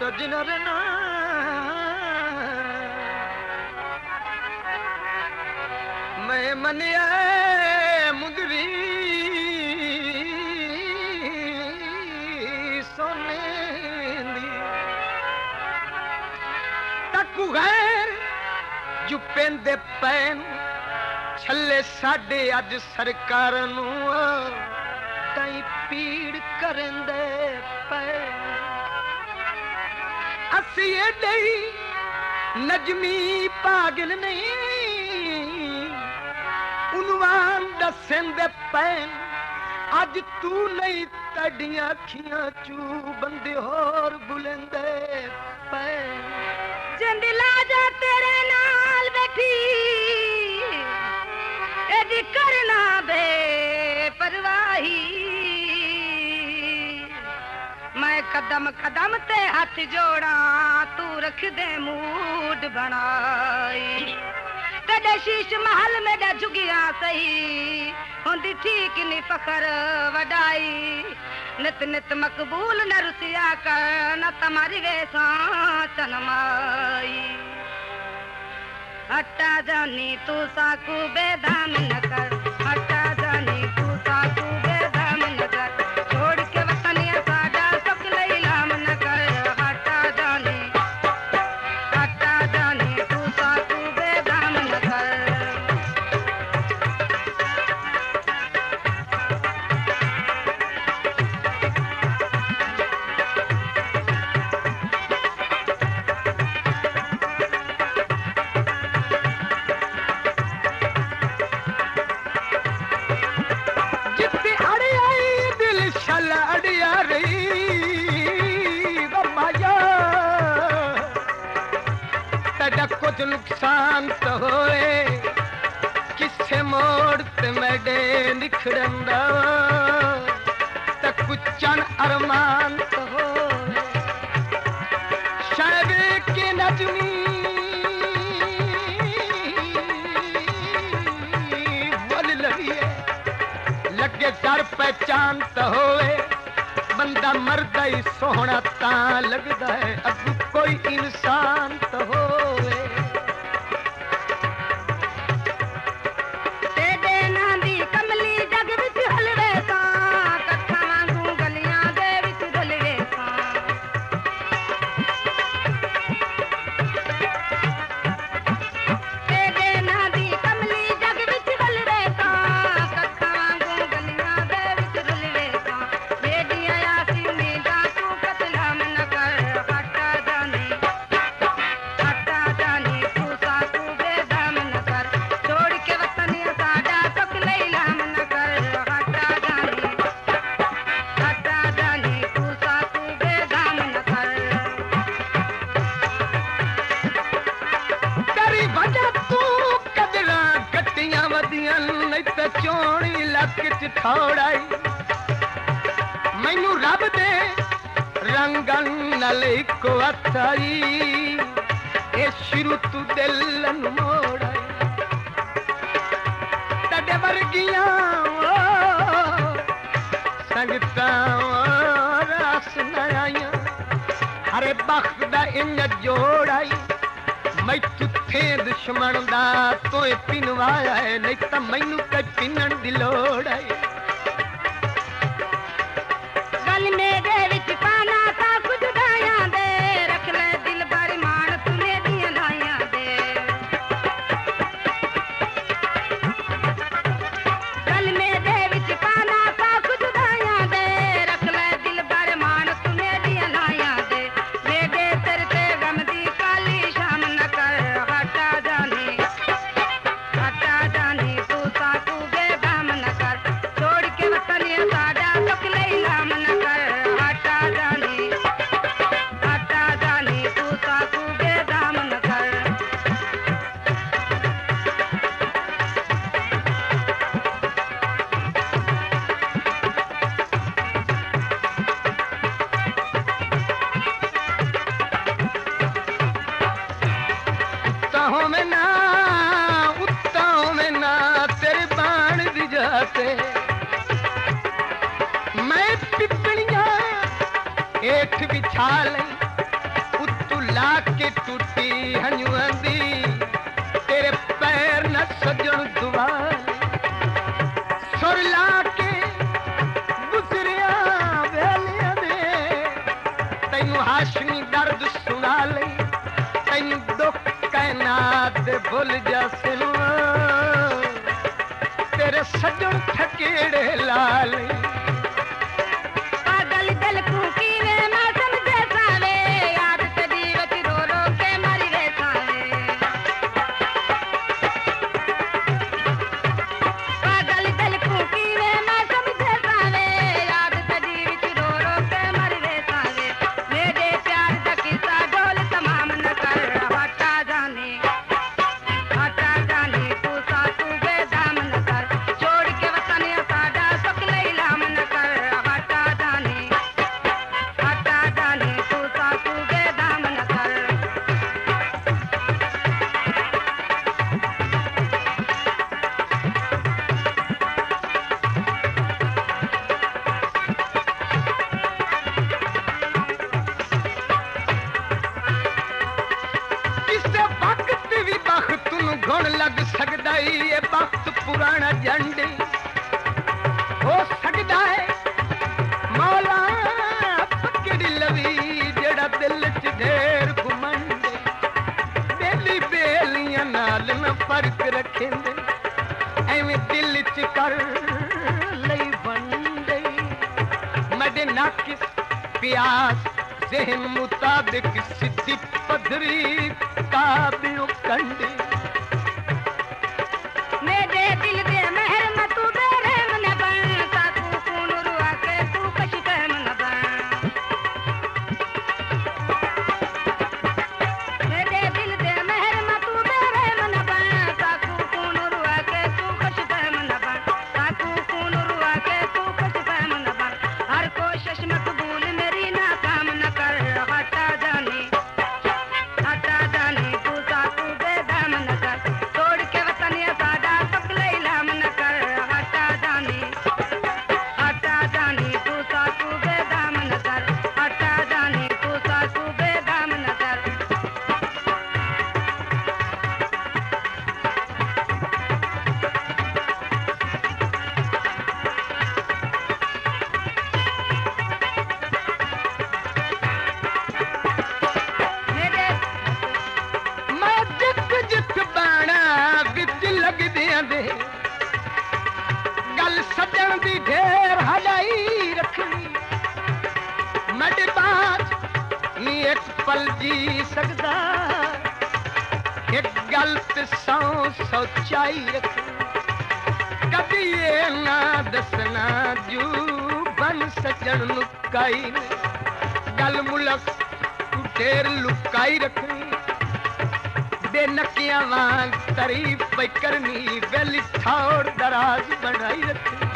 सजनर ना मैं मनिया मुंदरी सोने दी तकू गैर जुपेंदे पैन छले साडे अज सरकार नू कई पीड़ करंदे पे असी एडे नजमी पागल नहीं उनवान दसेंदे पैन अज तू नहीं तड़ियां अखियां चू बंदे होर बुलेंदे पैन जिंद लाजा तेरे नाल बैठी एदी करना बे परवाही मैं कदम कदम ते हाथ जोड़ा तू रख दे मूड बनाई कदे शीश महल में डा झुगिया सही होंदी ठीक नी फखर वडाई नित नित मकबूल न रुसिया कर न तुम्हारी वेसा चनमाई हटा जानी तू साकू बेदाम न कर हटा जानी तू साकू बेदाम न कर छोड़ के वतनिया साडा सुख लैलाम न कर हटा जानी तू साकू बेदाम न कर कुछ नुकसान तो होए किसे मोड़ ते मेडे निखड़ंदा त कुछ चन अरमान तो होए शायद के नजमी बोल लगिए लगे दर पहचान तो होए बंदा मरदा ही सोहना ता लगदा है अगू कोई इंसान तो होए थोड़ाई मैनू रब दे रंगन नाल इको हथाई ए शुरू तू दिल मोड़ाई तड़े वर्गियां संगतां रस नयाइयां हरे बख्त दा इन जोड़ाई मैं तुथे दुश्मन दा तोए पिनवाया है नहीं तो मैनू कई पिनन दी लोड़ है गल मेरे विच पाना ता कुछ दाया दे रख ले दिल भर मान तूने दियां दाया दे गल मेरे विच पाना ता कुछ दाया दे रख ले दिल भर मान तूने दियां दाया दे मेरे सिर ते गम दी काली शाम न कर हटा जानी तू साकू बेदाम न कर छोड़ के वतनिया साडा सुख लैलाम न कर हटा जानी तू साकू बेदाम न कर उत्ताहों में ना तेरे बाण दी जाते मैं पिपणियां हेठ बिछा लई टूटी हंजुआं दी तेरे पैर न सजण दुआर सुर ला के गुजरिया वेलियां दे तैनू हाशमी दर्द सुना लई तैनू दुख कायनात दे भुल जा सिनू तेरे सजण ठकेड़े ला लई पागल दिल को कीने ना समझे सावे याद तेरी वच रो रो के मर वे सावे पागल दिल को कीने ना समझे सावे याद तेरी वच रो रो के मर वे सावे मेरे प्यार दा किस्सा ढोल तमाम न कर हटा जाने तू सा तू बेदाम न कर छोड़ के वतन साडा सुख लैलाम न कर हटा जाने तू सा तू बेदाम न कर किसे वक्त भी बख्त नू गुण लग सकदा है ये वक्त पुराना झंडे हो सकदा है मौला पकड़ी लवी जेड़ा दिल च ढेर घुमंडे बेली बेलियां नाल न फर्क रखेंदे एवें दिल च कर लई वंडे मदे नाकिस प्यास ज़हन मुताबिक सिद्धि पधरी काबियों कंडे मेरे दिल दे महर में तू बेरहम न बन साकू खून रुआ के तू कश कहम न बन मेरे दिल दे महर में तू बेरहम न बन साकू खून रुआ के तू कश कहम न बन साकू खून रुआ के तू कश कहम न बन हर कोशिश मकबूल मेरी नाकाम न कर हटा जाने तू सा तू बेदाम न कर छोड़ के वतन साडा सुख लैलाम न कर हटा जाने तू सा तू बेदाम न कर हटा जाने तू सा तू बेदाम न कर मेरे मैं जित जित बाणा विच लगदियां दे गल सजण दी ढेर हलाई रखनी मड बात नी एक पल जी सकदा एक गल ते सौ सच्चाई रखनी कभी ये ना दसना जू बन सजण लुकाई ने गल मुलक तू ढेर लुकाई रखनी बेनकियां वांग तारीफ पे करनी वेली थोड़ दराज बनाई रखनी